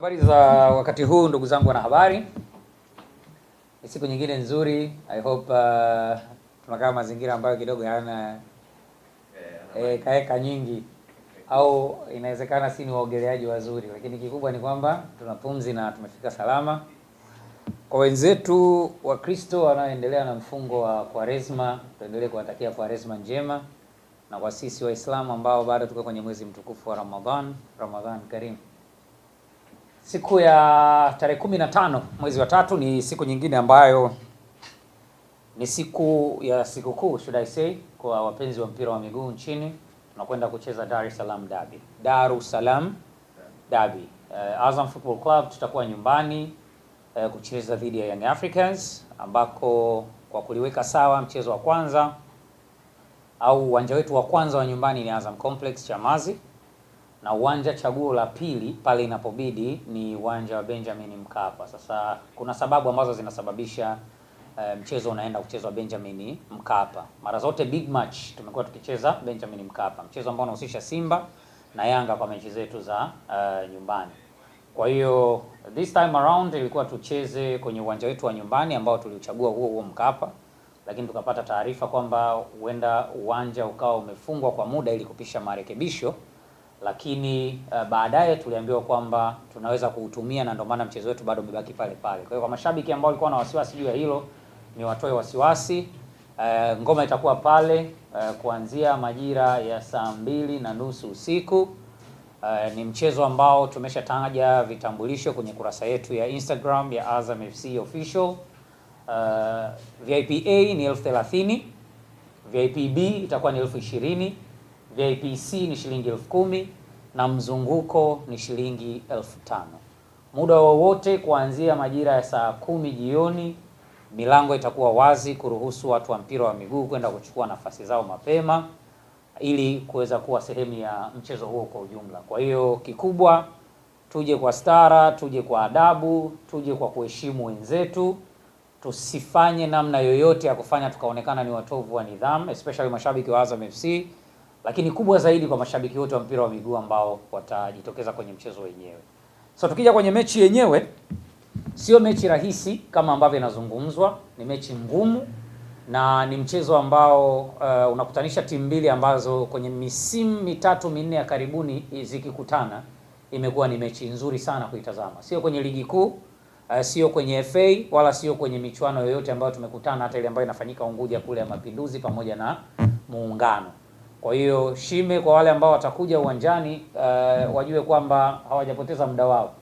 Habari za wakati huu ndugu zangu wanahabari, ni siku nyingine nzuri. I hope tunakaa mazingira ambayo kidogo hayana kaeka nyingi, au inawezekana si ni waogeleaji wazuri, lakini kikubwa ni kwamba tuna pumzi na tumefika salama. Kwa wenzetu wa Kristo wanaoendelea na mfungo wa Kwaresma, tuendelee kuwatakia Kwaresma njema, na kwa sisi Waislamu ambao bado tuko kwenye mwezi mtukufu wa Ramadhan Karim. Siku ya tarehe 15 mwezi wa 3 ni siku nyingine ambayo ni siku ya sikukuu, should I say, kwa wapenzi wa mpira wa miguu nchini. Tunakwenda kucheza Dar es Salaam Derby. Azam Football Club tutakuwa nyumbani kucheza dhidi ya Young Africans, ambako kwa kuliweka sawa mchezo wa kwanza au uwanja wetu wa kwanza wa nyumbani ni Azam Complex Chamazi, na uwanja chaguo la pili pale inapobidi ni uwanja wa Benjamin Mkapa. Sasa kuna sababu ambazo zinasababisha mchezo unaenda kuchezwa Benjamin Mkapa. Mara zote big match tumekuwa tukicheza Benjamin Mkapa, mchezo ambao unahusisha Simba na Yanga kwa mechi zetu za nyumbani. Kwa hiyo this time around ilikuwa tucheze kwenye uwanja wetu wa nyumbani ambao tuliuchagua huo Mkapa, lakini tukapata taarifa kwamba huenda uwanja ukawa umefungwa kwa muda ili kupisha marekebisho, lakini baadaye tuliambiwa kwamba tunaweza kuutumia, na ndio maana mchezo wetu bado umebaki pale pale. Kwa hiyo kwa mashabiki ambao walikuwa na wasiwasi juu ya hilo, ni watoe wasiwasi. Ngoma itakuwa pale kuanzia majira ya saa 2:30 usiku. Ni mchezo ambao tumeshataja vitambulisho kwenye kurasa yetu ya Instagram ya Azam FC Official. VIP A ni 30,000, VIP B itakuwa ni 20,000, VIP C ni shilingi 10,000 na mzunguko ni shilingi 5,000. Muda wowote kuanzia majira ya saa 10 jioni milango itakuwa wazi kuruhusu watu wa mpira wa miguu kwenda kuchukua nafasi zao mapema ili kuweza kuwa sehemu ya mchezo huo kwa ujumla. Kwa hiyo kikubwa, tuje kwa stara, tuje kwa adabu, tuje kwa kuheshimu wenzetu, tusifanye namna yoyote ya kufanya tukaonekana ni watovu wa nidhamu, especially mashabiki wa Azam FC, lakini kubwa zaidi kwa mashabiki wote wa mpira wa miguu ambao watajitokeza kwenye mchezo wenyewe. So tukija kwenye mechi yenyewe, sio mechi rahisi kama ambavyo inazungumzwa, ni mechi ngumu na ni mchezo ambao unakutanisha timu mbili ambazo kwenye misimu 3-4 ya karibuni zikikutana imekuwa ni mechi nzuri sana kuitazama. Sio kwenye ligi kuu, sio kwenye FA, wala sio kwenye michuano yoyote ambayo tumekutana, hata ile ambayo inafanyika Unguja kule ya Mapinduzi pamoja na Muungano. Kwa hiyo shime kwa wale ambao watakuja uwanjani, wajue kwamba hawajapoteza muda wao.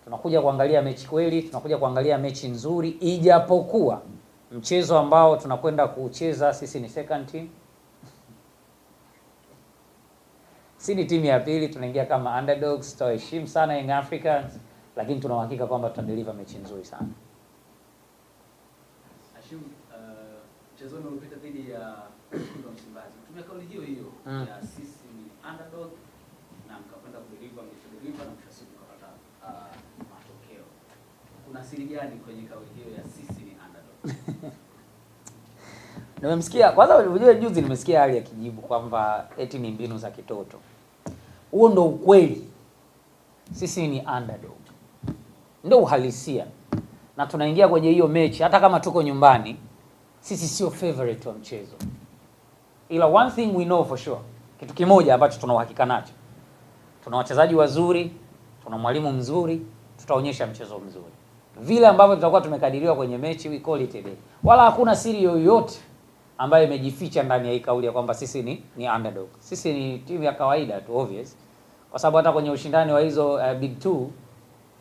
Tunakuja kuangalia mechi kweli, tunakuja kuangalia mechi nzuri, ijapokuwa mchezo ambao tunakwenda kucheza sisi ni second team. Si ni timu ya pili, tunaingia kama underdogs. Tutaheshimu sana Young Africans, lakini tuna uhakika kwamba tutadeliver mechi nzuri sana. Hashim, mchezo uliopita dhidi ya Msimbazi tumia kauli hiyo hiyo ya sisi ni underdog, na mkakwenda kudeliver na mshasiku kupata matokeo. Kuna siri gani kwenye kauli hiyo ya sisi ni underdog? Nimemsikia kwanza, unajua juzi nimesikia hali ya kijibu kwamba eti ni mbinu za kitoto. Huo ndo ukweli. Sisi ni underdog, ndio uhalisia, na tunaingia kwenye hiyo mechi hata kama tuko nyumbani. Sisi sio favorite wa mchezo, ila one thing we know for sure, kitu kimoja ambacho tuna uhakika nacho, tuna wachezaji wazuri, tuna mwalimu mzuri, tutaonyesha mchezo mzuri vile ambavyo tutakuwa tumekadiriwa kwenye mechi. We call it a day. Wala hakuna siri yoyote ambayo imejificha ndani ya hii kauli ya kwamba sisi ni underdog. Sisi ni timu ya kawaida tu, obvious, kwa sababu hata kwenye ushindani wa hizo big two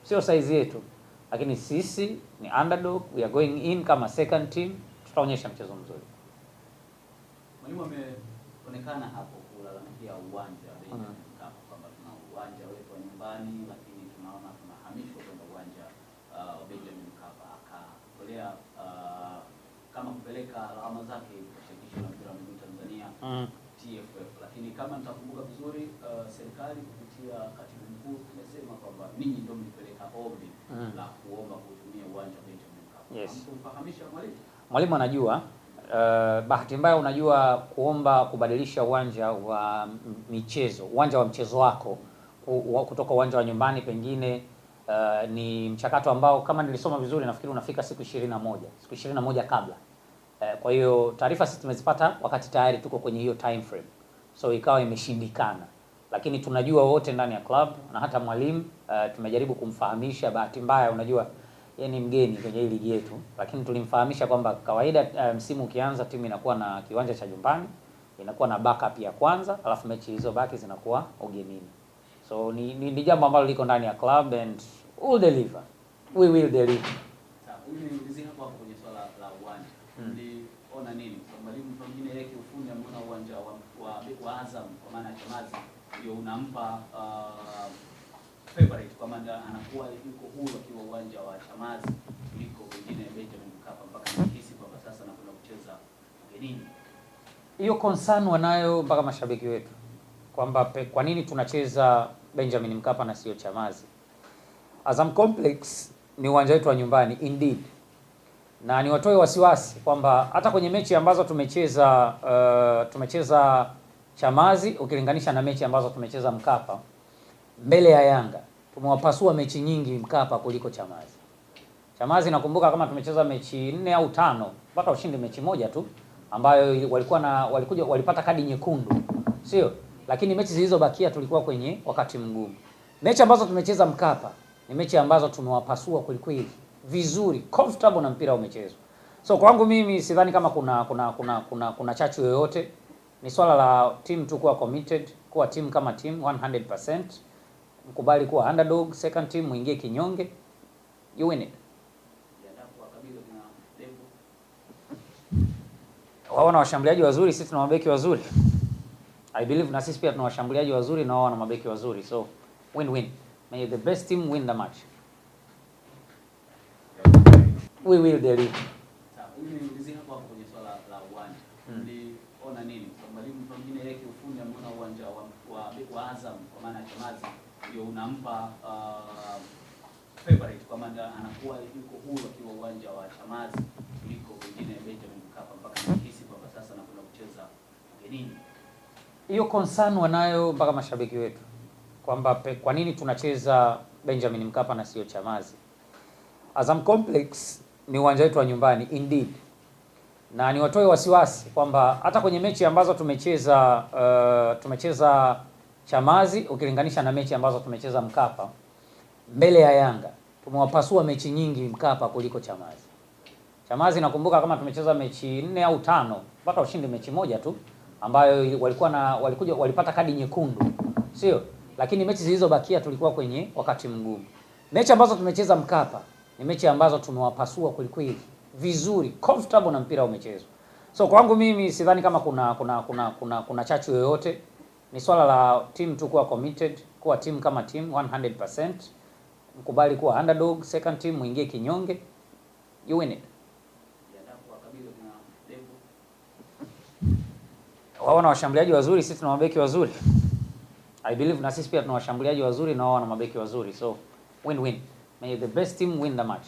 sio size yetu, lakini sisi ni underdog. We are going in kama second team, tutaonyesha mchezo mzuri. Mwalimu ameonekana hapo kulalamikia uwanja wa Benjamin Mkapa kwamba tuna uwanja wetu wa nyumbani, lakini tunaona tunahamishwa kwenda uwanja wa Benjamin Mkapa. Akatolea kama kupeleka alama zake kwa shirikisho la mpira wa miguu Tanzania TFF, lakini kama nitakumbuka vizuri serikali kupitia katibu mkuu imesema kwamba ninyi ndio mlipeleka ombi la kuomba kutumia uwanja wa Benjamin Mkapa. Yes. Kumfahamisha mwalimu? Mwalimu anajua. Bahati mbaya, unajua, kuomba kubadilisha uwanja wa michezo, uwanja wa mchezo wako kutoka uwanja wa nyumbani pengine Ni mchakato ambao kama nilisoma vizuri nafikiri unafika siku 21, siku 21 kabla. Kwa hiyo taarifa sisi tumezipata wakati tayari tuko kwenye hiyo time frame, so ikawa imeshindikana, lakini tunajua wote ndani ya club na hata mwalimu tumejaribu kumfahamisha. Bahati mbaya, unajua yeye ni mgeni kwenye hii ligi yetu, lakini tulimfahamisha kwamba kawaida msimu ukianza timu inakuwa na kiwanja cha nyumbani, inakuwa na backup ya kwanza, alafu mechi hizo baki zinakuwa ugenini. So ni jambo ambalo liko ndani ya club and we'll deliver. We will deliver. Sawa, hivi nilizia hapo kwenye swala la uwanja. Mliona nini? Kwa mwalimu pengine yeye kiufundi ameona uwanja wa Azam kwa maana ya Chamazi ndio unampa favorite kwa maana anakuwa yuko huru akiwa uwanja wa Chamazi kuliko wengine Benjamin Mkapa mpaka nahisi kwamba sasa anakwenda kucheza ugenini. Hiyo concern wanayo mpaka mashabiki wetu kwamba kwa nini tunacheza Benjamin Mkapa na sio Chamazi. Azam Complex ni uwanja wetu wa nyumbani indeed, na ni watoe wasiwasi kwamba hata kwenye mechi ambazo tumecheza Chamazi ukilinganisha na mechi ambazo tumecheza Mkapa mbele ya Yanga, tumewapasua mechi nyingi Mkapa kuliko Chamazi. Chamazi nakumbuka kama tumecheza mechi 4 au 5 mpaka ushindi mechi moja tu ambayo walipata kadi nyekundu, sio? Lakini mechi zilizobakia tulikuwa kwenye wakati mgumu. Mechi ambazo tumecheza Mkapa ni mechi ambazo tumewapasua kweli vizuri, comfortable na mpira umechezwa. So kwangu mimi sidhani kama kuna chachu yoyote. Ni swala la team tu kuwa committed, kuwa team kama team 100%, mkubali kuwa underdog, second team muingie kinyonge, you win it. Wao na washambuliaji wazuri, sisi tuna mabeki wazuri. I believe na sisi pia tuna washambuliaji wazuri na wao na mabeki wazuri. So win-win. May the best team win the match. We will deliver. Sawa, hivi nilizia hapo kwenye swala la uwanja. Mliona nini? Kwa mwalimu pengine yeye kiufundi ameona uwanja wa Azam kwa maana ya Chamazi ndio unampa favorite kwa maana anakuwa yuko huru akiwa uwanja wa Chamazi kuliko wengine Benjamin Mkapa mpaka nahisi kwamba sasa anakwenda kucheza ugenini. Hiyo concern wanayo mpaka mashabiki wetu kwamba kwa nini tunacheza Benjamin Mkapa na sio Chamazi. Azam Complex ni uwanja wetu wa nyumbani indeed, na ni watoe wasiwasi kwamba hata kwenye mechi ambazo tumecheza Chamazi ukilinganisha na mechi ambazo tumecheza Mkapa mbele ya Yanga, tumewapasua mechi nyingi Mkapa kuliko Chamazi. Chamazi nakumbuka kama tumecheza mechi 4 au 5 mpaka ushindi mechi moja tu ambayo walipata kadi nyekundu, sio? Lakini mechi zilizobakia tulikuwa kwenye wakati mgumu. Mechi ambazo tumecheza Mkapa ni mechi ambazo tumewapasua kweli vizuri, comfortable na mpira umechezwa. So kwangu mimi sidhani kama kuna chachu yoyote. Ni swala la team tu kuwa committed, kuwa team kama team 100%, mkubali kuwa underdog, second team muingie kinyonge, you win it. Wao na washambuliaji wazuri, sisi tuna mabeki wazuri. I believe na sisi pia tuna washambuliaji wazuri na wao na mabeki wazuri. So win-win. May the best team win the match.